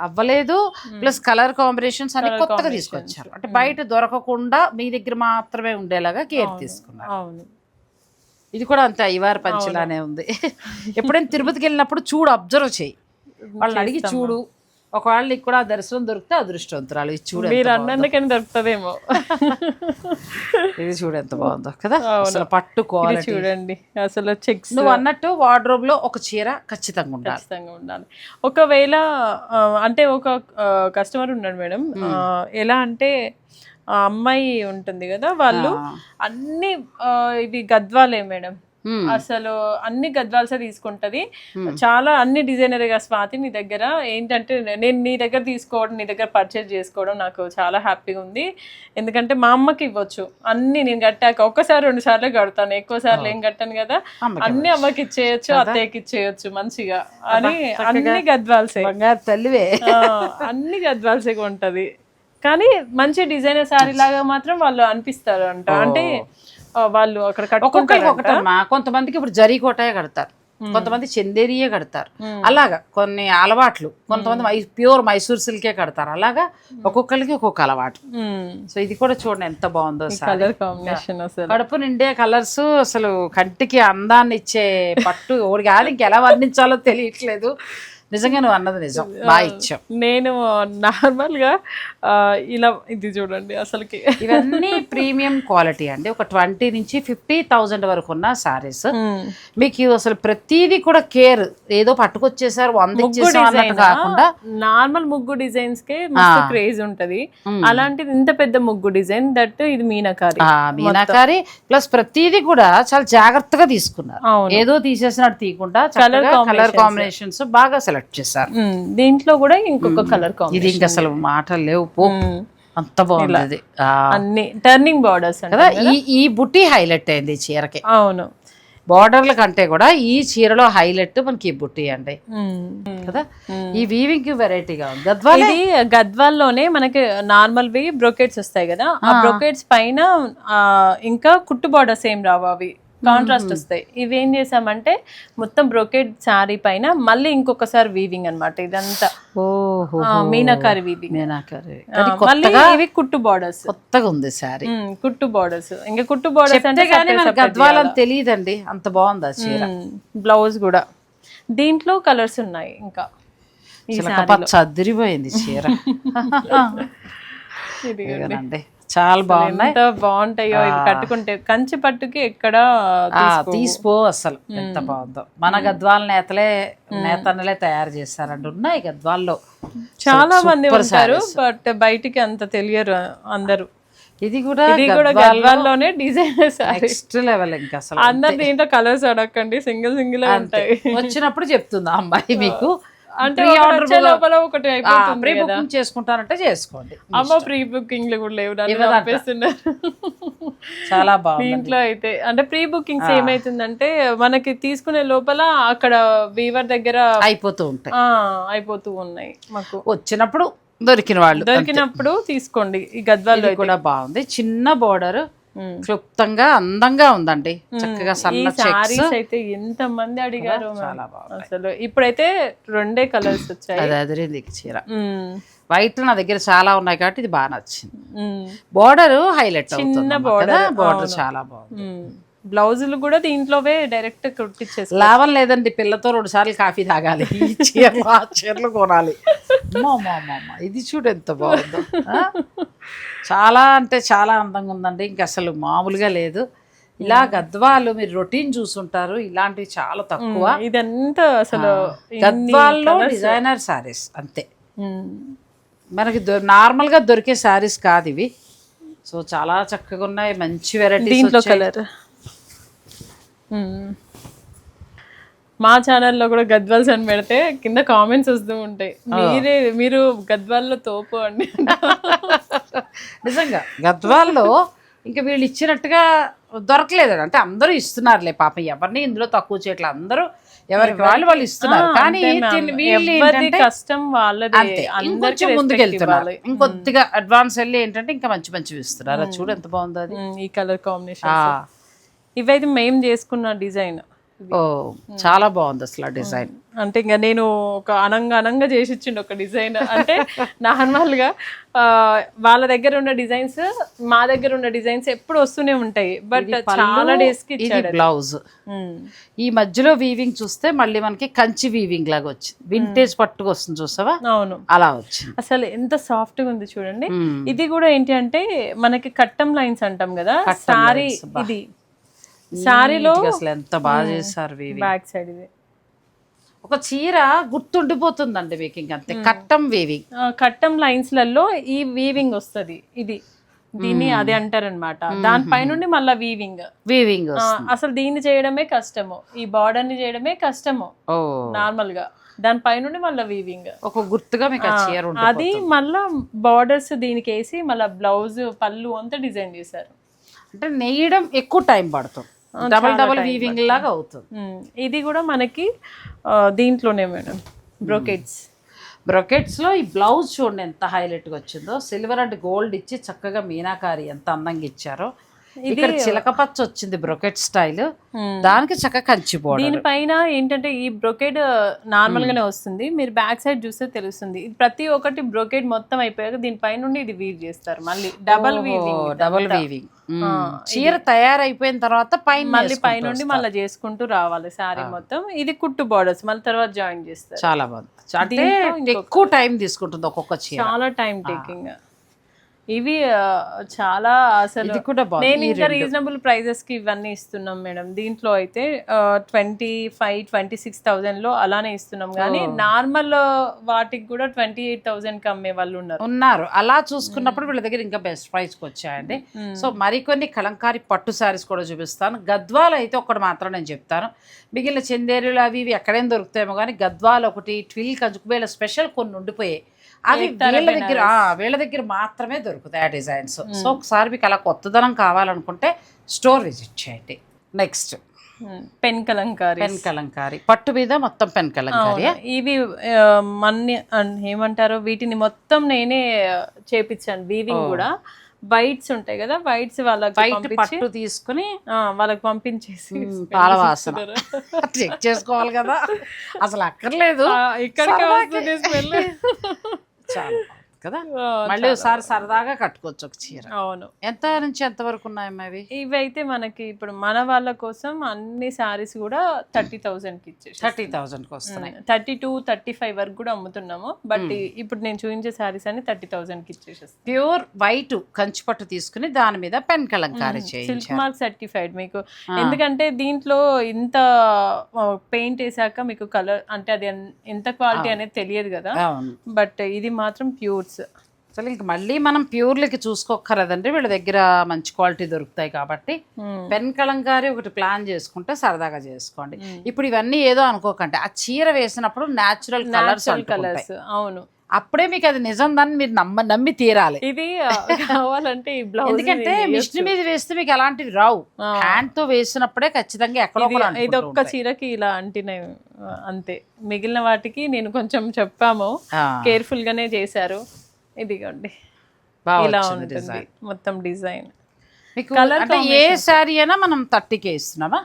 అవ్వలేదు. ప్లస్ కలర్ కాంబినేషన్స్ అన్ని కొత్తగా తీసుకొచ్చారు. అంటే బయట దొరకకుండా మీ దగ్గర మాత్రమే ఉండేలాగా కేర్ తీసుకున్నారు. అవును, ఇది కూడా అంతే అయ్యవారి పంచలానే ఉంది. ఎప్పుడైనా తిరుపతికి వెళ్ళినప్పుడు చూడు, అబ్జర్వ్ చేయి, వాళ్ళని అడిగి చూడు. ఒకవేళ నీకు కూడా దర్శనం దొరికితే అదృష్టవంతురాలు. ఇది చూడు, మీరు అన్నందుకని దొరుకుతుందేమో. ఇది చూడు ఎంత బాగుందో కదా. అసలు పట్టు క్వాలిటీ చూడండి. అసలు చెక్స్ నువ్వు అన్నట్టు వార్డ్రోబ్ లో ఒక చీర ఖచ్చితంగా ఉండాలి. ఒకవేళ అంటే ఒక కస్టమర్ ఉన్నాడు మేడం, ఎలా అంటే అమ్మాయి ఉంటుంది కదా, వాళ్ళు అన్ని ఇవి గద్వాలే మేడం. అసలు అన్ని గద్వాల్సే తీసుకుంటది. చాలా అన్ని డిజైనర్ గా. స్వాతి నీ దగ్గర ఏంటంటే నేను నీ దగ్గర తీసుకోవడం, నీ దగ్గర పర్చేజ్ చేసుకోవడం నాకు చాలా హ్యాపీగా ఉంది. ఎందుకంటే మా అమ్మకి ఇవ్వచ్చు అన్ని. నేను కట్టాక 1-2 సార్లే కడతాను, ఎక్కువ సార్లు ఏం కట్టాను కదా. అన్ని అమ్మకి ఇచ్చేయచ్చు, అత్తయ్యకి ఇచ్చేయచ్చు మంచిగా అని. అన్ని గద్వాల్సే, తల్లివే అన్ని గద్వాల్సే ఉంటది. కానీ మంచి డిజైనర్ శారీ లాగా మాత్రం వాళ్ళు అనిపిస్తారు అంట. అంటే వాళ్ళు అక్కడ ఒక్కొక్కరికి కట్టుకుంటారు. ఒకటమ్మా, కొంతమందికి ఇప్పుడు జరీ కోటాయే కడతారు, కొంతమంది చందేరియే కడతారు, అలాగా కొన్ని అలవాట్లు. కొంతమంది ప్యూర్ మైసూర్ సిల్కే కడతారు, అలాగా ఒక్కొక్కరికి ఒక్కొక్క అలవాటు. సో ఇది కూడా చూడండి ఎంత బాగుందో సార్. కలర్ కాంబినేషన్ అసలు కడుపు నిండే కలర్స్, అసలు కంటికి అందాన్ని ఇచ్చే పట్టు ఓడి కాదు, ఇంకెలా వర్ణించాలో తెలియట్లేదు. నిజంగా నువ్వు అన్నది నిజం, బాగా ఇచ్చావు. నేను నార్మల్ గా ఇలా ఇది చూడండి అసలుకి ఇవన్నీ ప్రీమియం క్వాలిటీ అండి. ఒక 20 నుంచి 50,000 వరకు ఉన్న సారీస్. మీకు అసలు ప్రతిదీ కూడా కేర్, ఏదో పట్టుకొచ్చేసారు 100 ఇచ్చేసారు అన్నట్టు కాకుండా నార్మల్ ముగ్గు డిజైన్స్ కే మస్తు క్రేజ్ ఉంటది. అలాంటిది ఇంత పెద్ద ముగ్గు డిజైన్, దట్ ఇది మీనాకారి. మీనాకారి ప్లస్ ప్రతిదీ కూడా చాలా జాగ్రత్తగా తీసుకున్నారు, ఏదో తీసేసినట్టు తీయకుండా కలర్ కాంబినేషన్స్ బాగా సెలెక్ట్ చేశారు. దీంట్లో కూడా ఇంకొక కలర్ కాంబినేషన్, ఇది ఇంకా అసలు మాటలు లేవు పో, అంత బాగుంది. అన్ని టర్నింగ్ బార్డర్స్ కదా, ఈ బుట్టి హైలైట్ అయింది ఈ చీరకి. అవును, బార్డర్ల కంటే కూడా ఈ చీరలో హైలైట్ మనకి ఈ బుట్టి అండి కదా. ఈ వీవింగ్ వెరైటీగా ఉంది. గద్వాల్, ఇది గద్వాల్లోనే మనకి నార్మల్ వి బ్రోకెట్స్ వస్తాయి కదా, ఆ బ్రోకెట్స్ పైన ఇంకా కుట్టు బార్డర్స్ ఏం రావు, అవి కాంట్రాస్ట్ వస్తాయి. ఇవి ఏం చేసామంటే మొత్తం బ్రోకెట్ శారీ పైన మళ్ళీ ఇంకొకసారి వీవింగ్ అన్నమాట. ఇదంతా మీనాకారి వీవింగ్, మళ్ళీ ఇవి కుట్టు బార్డర్స్. కొత్తగా ఉంది శారీ, కుట్టు బార్డర్స్. ఇంకా కుట్టు బార్డర్స్ అంటే గద్వాల్ అని తెలియదండి, అంత బాగుంది ఆ చీర. బ్లౌజ్ కూడా దీంట్లో కలర్స్ ఉన్నాయి. ఇంకా పచ్చ అదిరిపోయింది చీర. ఇదిగోనండి, చాలా బాగున్నాయి, ఎంత బాగుంటాయో ఇవి కట్టుకుంటే. కంచి పట్టుకి ఎక్కడ తీసిపో అసలు, ఎంత బాగుందో. మన గద్వాల నేతలే తయారు చేస్తారండి, ఉన్నాయి గద్వాల్లో చాలా మంది ఉంటారు, బట్ బయటికి అంత తెలియరు అందరు. ఇది కూడా గద్వాల్లోనే డిజైన్ నెక్స్ట్ లెవెల్. ఇంకా అసలు అందరు దీంట్లో కలర్స్ అడగండి, సింగిల్ సింగిల్ ఉంటాయి. వచ్చినప్పుడు చెప్తుందా అమ్మాయి మీకు, అంటే లోపల ఒకటి అయిపోతుంది. ప్రీ బుకింగ్ చేసుకుంటారంటే చేసుకోండి. అమ్మ ప్రీ బుకింగ్ కూడా లేవు, చాలా బాగుంది దీంట్లో అయితే. అంటే ప్రీ బుకింగ్స్ ఏమైతుందంటే మనకి తీసుకునే లోపల అక్కడ వీవర్ దగ్గర అయిపోతూ ఉన్నాయి. మాకు వచ్చినప్పుడు దొరికినప్పుడు తీసుకోండి. ఈ గద్వాల్లో కూడా బాగుంది, చిన్న బోర్డర్, క్లుప్తంగా అందంగా ఉందండి. చక్కగా సన్న సారీస్ అయితే ఎంత మంది అడిగారు అసలు. ఇప్పుడైతే 2 కలర్స్ వచ్చాయి. అది అదిరింది చీర. వైట్ నా దగ్గర చాలా ఉన్నాయి కాబట్టి ఇది బాగా నచ్చింది. బోర్డర్ హైలైట్, చిన్న బోర్డర్ చాలా బాగుంది. బ్లౌజులు కూడా దీంట్లోవే డైరెక్ట్ కుట్టించేసి. లాభం లేదండి, పిల్లతో 2 సార్లు కాఫీ తాగాలి, ఈ చీరలు కొనాలి. ఇది చూడు ఎంత బాగుందో, చాలా అంటే చాలా అందంగా ఉందండి, ఇంకా అసలు మామూలుగా లేదు. ఇలా గద్వాలు మీరు రొటీన్ చూసుంటారు, ఇలాంటివి చాలా తక్కువ. ఇదంతా అసలు గద్వాల్లో డిజైనర్ సారీస్ అంతే, మనకి నార్మల్ గా దొరికే సారీస్ కాదు ఇవి. సో చాలా చక్కగా ఉన్నాయి, మంచి వెరైటీ. దీంట్లో కలర్ మా ఛానల్లో కూడా గద్వాల్స్ అని పెడితే కింద కామెంట్స్ వస్తూ ఉంటాయి, మీరు గద్వాల్లో తోపు అండి. నిజంగా గద్వాల్లో ఇంకా వీళ్ళు ఇచ్చినట్టుగా దొరకలేదు అంటే, అందరూ ఇస్తున్నారులే పాపం, ఎవరిని ఇందులో తక్కువ చేయట్లేదు, అందరూ ఎవరికి వాళ్ళు ఇస్తున్నారు. కానీ కష్టం వాళ్ళది, ఇంకొంచెం ముందుకు వెళ్తున్నారు, ఇంకొద్దిగా అడ్వాన్స్ వెళ్ళి ఏంటంటే ఇంకా మంచి మంచివి ఇస్తున్నారు. అది చూడు ఎంత బాగుందో అది, ఈ కలర్ కాంబినేషన్. ఇవైతే మేము చేసుకున్న డిజైన్. ఓ చాలా బాగుంది అసలు ఆ డిజైన్. అంటే ఇంకా నేను ఒక అనంగా చేసి ఇచ్చిండు ఒక డిజైన్. అంటే నార్మల్ గా వాళ్ళ దగ్గర ఉన్న డిజైన్స్, మా దగ్గర ఉన్న డిజైన్స్ ఎప్పుడు వస్తూనే ఉంటాయి, బట్ చాలా డేస్ కి ఇచ్చాడు. బ్లౌజ్ ఈ మధ్యలో వీవింగ్ చూస్తే మళ్ళీ మనకి కంచి వీవింగ్ లాగా వచ్చింది, వింటేజ్ పట్టుకు వస్తుంది చూసావా. అవును, అలా వచ్చింది. అసలు ఎంత సాఫ్ట్ గా ఉంది చూడండి. ఇది కూడా ఏంటి అంటే మనకి కట్టం లైన్స్ అంటాం కదా, సారీ ఇది సారీలో అసలు ఎంత బాగా చేస్తారు బ్యాక్ సైడ్. ఇది ఒక చీర గుర్తుండిపోతుందండి మీకు, ఇంకంతే. కట్టం వీవింగ్, కట్టం లైన్స్ లలో ఈ వీవింగ్ వస్తుంది. ఇది దీన్ని అదే అంటారనమాట. దానిపైనుండి మళ్ళీ వీవింగ్ అసలు దీన్ని చేయడమే కష్టము, ఈ బార్డర్ ని చేయడమే కష్టము నార్మల్ గా. దానిపైనుండి మళ్ళీ వీవింగ్ ఒక గుర్తుగా మీకు అది మళ్ళా బార్డర్స్ దీనికి వేసి మళ్ళీ బ్లౌజ్ పళ్ళు అంతా డిజైన్ చేశారు. అంటే నెయ్యడం ఎక్కువ టైం పడుతుంది, డబల్ వీవింగ్ లాగా అవుతుంది. ఇది కూడా మనకి దీంట్లోనే మేడం బ్రొకెట్స్ లో ఈ బ్లౌజ్ చూడండి ఎంత హైలైట్ గా వచ్చిందో. సిల్వర్ అండ్ గోల్డ్ ఇచ్చి చక్కగా మీనాకారి ఎంత అందంగా ఇచ్చారో. ఇక్కడ చిలకపచ్చ వచ్చింది బ్రొకెట్ స్టైల్, దానికి చక్కగా కంచి బోర్డర్. దీనిపైన ఏంటంటే ఈ బ్రొకేడ్ నార్మల్ గానే వస్తుంది, మీరు బ్యాక్ సైడ్ చూస్తే తెలుస్తుంది. ఇది ప్రతి ఒక్కటి బ్రొకేడ్ మొత్తం అయిపోయాక దీనిపైన నుండి ఇది వీవ్ చేస్తారు, మళ్ళీ డబల్ వీవింగ్. చీర తయారైపోయిన తర్వాత పైన మళ్ళీ పైనుండి మళ్ళీ చేసుకుంటూ రావాలి శారీ మొత్తం. ఇది కుట్టు బార్డర్స్ మళ్ళీ తర్వాత జాయిన్ చేస్తారు. చాలా బాగుంది, అంటే ఎక్కువ టైం తీసుకుంటుంది ఒక్కొక్క చీర, చాలా టైం టేకింగ్. ఇవి చాలా అసలు ఇది కూడా బాగుంది. నేను ఇంకా రీజనబుల్ ప్రైజెస్ కి ఇవన్నీ ఇస్తున్నాం మేడం. దీంట్లో అయితే 25,000-26,000 లో అలానే ఇస్తున్నాం, కానీ నార్మల్ వాటికి కూడా 28,000 కి అమ్మే వాళ్ళు ఉన్నారు. అలా చూసుకున్నప్పుడు వీళ్ళ దగ్గర ఇంకా బెస్ట్ ప్రైస్ కి వచ్చాయండి. సో మరికొన్ని కలంకారీ పట్టు శారీస్ కూడా చూపిస్తాను. గద్వాలు అయితే ఒకటి మాత్రం నేను చెప్తాను, మిగిలిన చందేరులు అవి ఇవి ఎక్కడేం దొరుకుతాయేమో, కానీ గద్వాలు ఒకటి, ట్విల్ కంచుకు వీళ్ళ స్పెషల్ కొన్ని ఉండిపోయాయి, అవి వీళ్ళ దగ్గర మాత్రమే దొరుకుతాయి ఆ డిజైన్స్. సో ఒకసారి మీకు అలా కొత్తదనం కావాలనుకుంటే స్టోర్ విజిట్ చేయండి. నెక్స్ట్ పెన్ కలంకారీ పట్టు మీద మొత్తం పెన్ కలంకారీ. ఇవి మన్ని ఏమంటారు, వీటిని మొత్తం నేనే చేపించాను వీవింగ్ కూడా. వైట్స్ ఉంటాయి కదా, వైట్స్ వాళ్ళకి పట్టు తీసుకుని వాళ్ళకి పంపించేసి పాలవాసన చెక్ చేసుకోవాలి కదా, అసలు అక్కర్లేదు, ఇక్కడికి వస్తుంది స్మెల్. చాలా కదా, మళ్ళీ ఒకసారి సరదాగా కట్టుకోవచ్చు ఒక చీర. అవును. ఎంత నుంచి ఎంత వరకు ఉన్నాయమ్మా ఇవి? ఇవైతే మనకి ఇప్పుడు మన వాళ్ళ కోసం అన్ని సారీస్ కూడా 30,000 కి ఇచ్చేసి 30,000 కి వస్తున్నాయి. 32-35 వరకు కూడా అమ్ముతున్నాము, బట్ ఇప్పుడు నేను చూపించే సారీస్ అన్ని 30,000 కి ఇచ్చేసేస్తాను. ప్యూర్ వైట్ కంచి పట్టు తీసుకుని దాని మీద pen Kalamkari silk mark certified మీకు. ఎందుకంటే దీంట్లో ఇంత పెయింట్ వేసాక మీకు కలర్ అంటే అది ఎంత క్వాలిటీ అనేది తెలియదు కదా, బట్ ఇది మాత్రం ప్యూర్. అసలు ఇంక మళ్ళీ మనం ప్యూర్లకి చూసుకోక్కర్లేదండి, వీళ్ళ దగ్గర మంచి క్వాలిటీ దొరుకుతాయి కాబట్టి పెన్ కలంకారీ ఒకటి ప్లాన్ చేసుకుంటే సరదాగా చేసుకోండి. ఇప్పుడు ఇవన్నీ ఏదో అనుకోకండి, ఆ చీర వేసినప్పుడు న్యాచురల్ కలర్స్. అవును, అప్పుడే మీకు అది నిజం దాన్ని మీరు నమ్మి తీరాలి. ఇది కావాలంటే ఈ బ్లౌజ్, ఎందుకంటే మిషన్ మీద వేస్తే మీకు అలాంటివి రావు, హ్యాండ్ తో వేసినప్పుడే ఖచ్చితంగా ఎక్కడో ఇదొక్క చీరకి ఇలా అంటినాయి అంతే. మిగిలిన వాటికి నేను కొంచెం చెప్పాము, కేర్ఫుల్ గానే చేశారు. ఇదిగోండి ఇలా ఉంటుంది మొత్తం డిజైన్. అంటే ఏ శారీ అయినా మనం 30K ఇస్తున్నామా?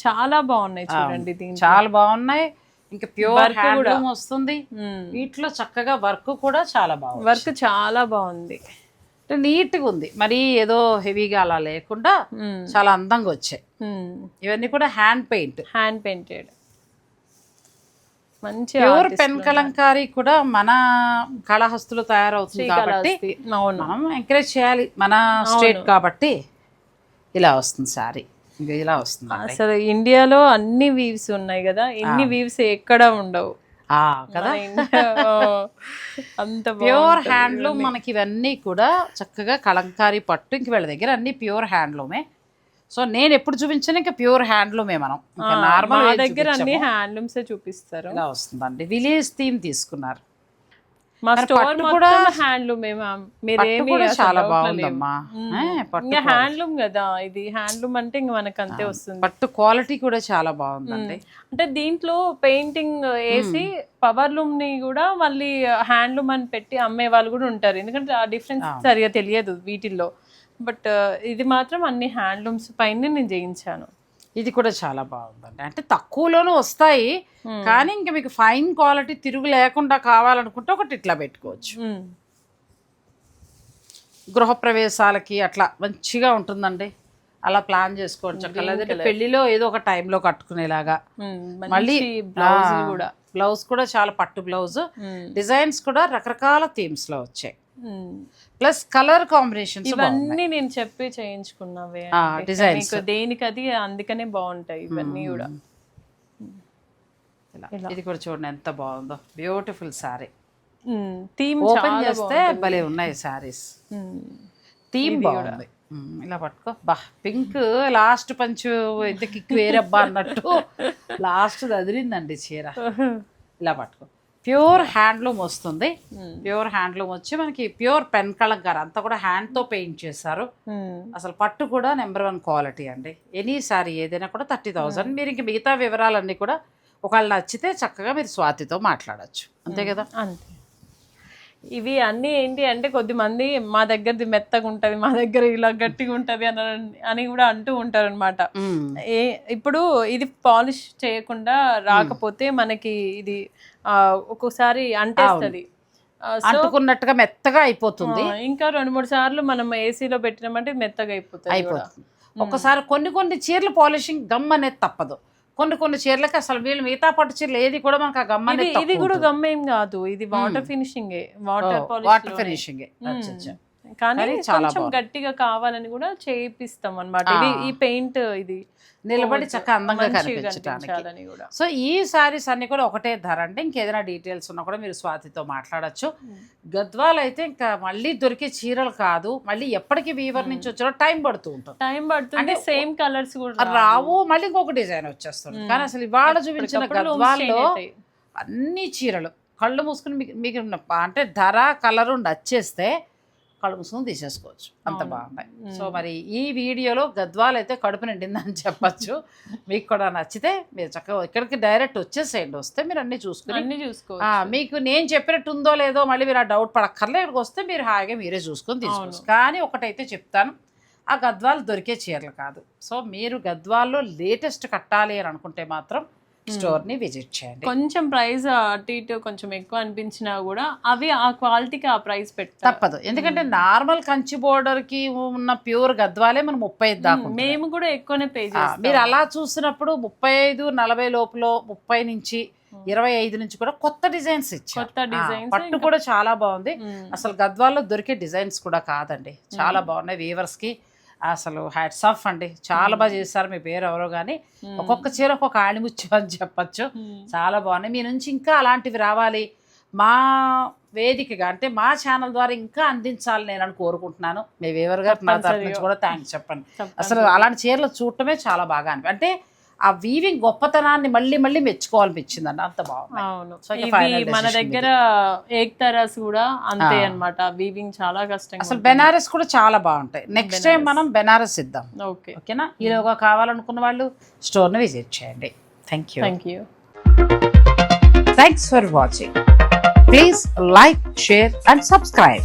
చాలా బాగున్నాయి చూడండి, చాలా బాగున్నాయి. ఇంకా ప్యూర్ హ్యాండ్లూమ్ వస్తుంది వీటిలో, చక్కగా వర్క్ కూడా చాలా బాగుంది. వర్క్ చాలా బాగుంది, నీట్ గా ఉంది, మరి ఏదో హెవీగా అలా లేకుండా చాలా అందంగా వచ్చాయి. ఇవన్నీ కూడా హ్యాండ్ పెయింటెడ్ మంచి ప్యూర్ పెన్ కలంకారీ కూడా మన కళాహస్తులు తయారవుతుంది కాబట్టి మనం ఎంకరేజ్ చేయాలి, మన స్టేట్ కాబట్టి. ఇలా వస్తుంది సారీ, ఇలా వస్తుంది. అసలు ఇండియాలో అన్ని వీవ్స్ ఉన్నాయి కదా, ఇన్ని వీవ్స్ ఎక్కడ ఉండవు కదా. అంత ప్యూర్ హ్యాండ్లూమ్ మనకి ఇవన్నీ కూడా చక్కగా కలంకారీ పట్టు. ఇంక వీళ్ళ దగ్గర అన్ని ప్యూర్ హ్యాండ్లూమే. సో నేను ఎప్పుడు చూపించాను ఇంకా ప్యూర్ హ్యాండ్లూమే, మనం నార్మల్ దగ్గర అన్ని హ్యాండ్లూమ్స్ చూపిస్తారు. ఇలా వస్తుందండి, విలేజ్ థీమ్ తీసుకున్నారు. మా స్టోర్ మొత్తం హ్యాండ్లూమే మ్యామ్, మీరేమీ చాలా బాగుందమ్మా. హ్యాండ్లూమ్ కదా, ఇది హ్యాండ్లూమ్ అంటే ఇంక మనకు అంతే వస్తుంది. పట్టు క్వాలిటీ కూడా చాలా బాగుందండి. అంటే దీంట్లో పెయింటింగ్ వేసి పవర్ లూమ్ ని కూడా మళ్ళీ హ్యాండ్లూమ్ అని పెట్టి అమ్మే వాళ్ళు కూడా ఉంటారు, ఎందుకంటే ఆ డిఫరెన్స్ సరిగా తెలియదు వీటిల్లో. బట్ ఇది మాత్రం అన్ని హ్యాండ్లూమ్స్ పైన నేను చేయించాను. ఇది కూడా చాలా బాగుందండి, అంటే తక్కువలోనూ వస్తాయి, కానీ ఇంకా మీకు ఫైన్ క్వాలిటీ తిరుగు లేకుండా కావాలనుకుంటే ఒకటి ఇట్లా పెట్టుకోవచ్చు. గృహప్రవేశాలకి అట్లా మంచిగా ఉంటుందండి, అలా ప్లాన్ చేసుకోవచ్చు. అక్కడ పెళ్లిలో ఏదో ఒక టైంలో కట్టుకునేలాగా. మళ్ళీ బ్లౌజ్ కూడా చాలా పట్టు బ్లౌజ్, డిజైన్స్ కూడా రకరకాల థీమ్స్ లో వచ్చాయి, ప్లస్ కలర్ కాంబినేషన్స్. ఇవన్నీ నేను చెప్పి చేయించుకున్నవే డిజైన్స్, దేనికి అది అందుకనే బాగుంటాయి ఇవన్నీ కూడా. ఇది కూడా చూడండి ఎంత బాగుందో, బ్యూటిఫుల్ సారీ. థీమ్ ఓపెన్ చేస్తే భలే ఉన్నాయి సారీస్, థీమ్ బాగుంది. ఇలా పట్టుకో బా, పింక్ లాస్ట్ పంచు ఎంత కిక్ వేరబ్బా అన్నట్టు లాస్ట్ అదిరిందండి చీర. ఇలా పట్టుకో, ప్యూర్ హ్యాండ్లూమ్ వస్తుంది. ప్యూర్ హ్యాండ్లూమ్ వచ్చి మనకి ప్యూర్ పెన్ కలంకారీ అంతా కూడా హ్యాండ్ తో పెయింట్ చేశారు. అసలు పట్టు కూడా నెంబర్ 1 క్వాలిటీ అండి. ఎనీ సారీ ఏదైనా కూడా 30,000. మీరు ఇంక మిగతా వివరాలన్నీ కూడా ఒకవేళ నచ్చితే చక్కగా మీరు స్వాతితో మాట్లాడచ్చు, అంతే కదా. అంతే. ఇవి అన్నీ ఏంటి అంటే కొద్దిమంది మా దగ్గరది మెత్తగా ఉంటది, మా దగ్గర ఇలా గట్టిగా ఉంటది అని కూడా అంటూ ఉంటారు అనమాట. ఇప్పుడు ఇది పాలిష్ చేయకుండా రాకపోతే మనకి ఇది ఒక్కోసారి అంటేస్తుంది, అంటుకున్నట్టుగా మెత్తగా అయిపోతుంది. ఇంకా 2-3 సార్లు మనం ఏసీలో పెట్టినామంటే మెత్తగా అయిపోతుంది. ఒకసారి కొన్ని చీరలు పాలిషింగ్ గమ్ అనేది తప్పదు. కొన్ని చీరలకి అసలు వీళ్ళు మిగతా పట్టు చీరలు ఏది కూడా మనకు ఆ గమ్ అనేది ఇది కూడా గమ్ ఏం కాదు, ఇది వాటర్ ఫినిషింగ్, వాటర్ ఫినిషింగ్. కానీ కొంచెం గట్టిగా కావాలని కూడా చేయిస్తాం అన్నమాట. ఇది ఈ పెయింట్ ఇది నిలబడి చక్కగా అందంగా కనిపించడానికి కూడా. సో ఈ సారీస్ అన్ని కూడా ఒకటే ధర అంటే ఇంకేదైనా డీటెయిల్స్ ఉన్నా కూడా మీరు స్వాతితో మాట్లాడచ్చు. గద్వాలు అయితే ఇంకా మళ్ళీ దొరికే చీరలు కాదు, మళ్ళీ ఎప్పటికీ వీవర్ నుంచి వచ్చినా టైం పడుతుంది. సేమ్ కలర్స్ కూడా రావు, మళ్ళీ ఇంకొక డిజైన్ వచ్చేస్తుంది. కానీ అసలు ఇవాళ చూపించిన గద్వాల్లో అన్ని చీరలు కళ్ళు మూసుకుని మీకు అంటే ధర కలరు నచ్చేస్తే కళ్ళు మూసుకొని తీసేసుకోవచ్చు, అంత బాగున్నాయి. సో మరి ఈ వీడియోలో గద్వాలు అయితే కడుపు నిండిందని చెప్పచ్చు. మీకు కూడా నచ్చితే మీరు చక్కగా ఇక్కడికి డైరెక్ట్ వచ్చేసేయండి. వస్తే మీరు అన్ని చూసుకోవచ్చు. మీకు నేను చెప్పినట్టు ఉందో లేదో మళ్ళీ మీరు ఆ డౌట్ పడక్కర్లే. ఇక్కడికి వస్తే మీరు హాయిగా మీరే చూసుకొని తీసుకోవచ్చు. కానీ ఒకటైతే చెప్తాను, ఆ గద్వాలు దొరికే చీరలు కాదు. సో మీరు గద్వాల్లో లేటెస్ట్ కట్టాలి అని అనుకుంటే మాత్రం స్టోర్ని విజిట్ చేయండి. కొంచెం ప్రైస్ అటు ఇటు కొంచెం ఎక్కువ అనిపించినా కూడా అవి ఆ క్వాలిటీకి ఆ ప్రైస్ తప్పదు. ఎందుకంటే నార్మల్ కంచి బోర్డర్ కి ఉన్న ప్యూర్ గద్వాలే మనం 35 దాకా, మేము కూడా ఎక్కువనే పే చేస్తాం. మీరు అలా చూసినప్పుడు 35-40 లోపల 30 నుంచి 25 నుంచి కూడా కొత్త డిజైన్స్ ఇచ్చారు. పట్టు కూడా చాలా బాగుంది. అసలు గద్వాల్లో దొరికే డిజైన్స్ కూడా కాదండి, చాలా బాగున్నాయి. వీవర్స్ కి అసలు హ్యాట్స్ ఆఫ్ అండి, చాలా బాగా చేస్తారు. మీ పేరు ఎవరో కానీ ఒక్కొక్క చీర ఒక్కొక్క ఆణిముచ్చు అని చెప్పచ్చు. చాలా బాగున్నాయి. మీ నుంచి ఇంకా అలాంటివి రావాలి, మా వేదికగా అంటే మా ఛానల్ ద్వారా ఇంకా అందించాలి నేను కోరుకుంటున్నాను. మీ వేవర్ గారు నా తరఫు నుంచి కూడా థ్యాంక్స్ చెప్పండి. అసలు అలాంటి చీరలు చూడటమే చాలా బాగా అంటే ఆ వీవింగ్ గొప్పతనాన్ని మళ్ళీ మెచ్చుకోవాలనిపించింది అండి, అంత బాగుంది. మన దగ్గర ఏక్తరాస్ కూడా అంతే అన్నమాట, వీవింగ్ చాలా కష్టం. అసలు బెనారస్ కూడా చాలా బాగుంటాయి. నెక్స్ట్ టైం మనం బెనారస్ ఇద్దాం, ఓకేనా? ఈలోగా కావాలనుకున్న వాళ్ళు స్టోర్ని విజిట్ చేయండి. Thank you. Thanks for watching. Please like, share and subscribe.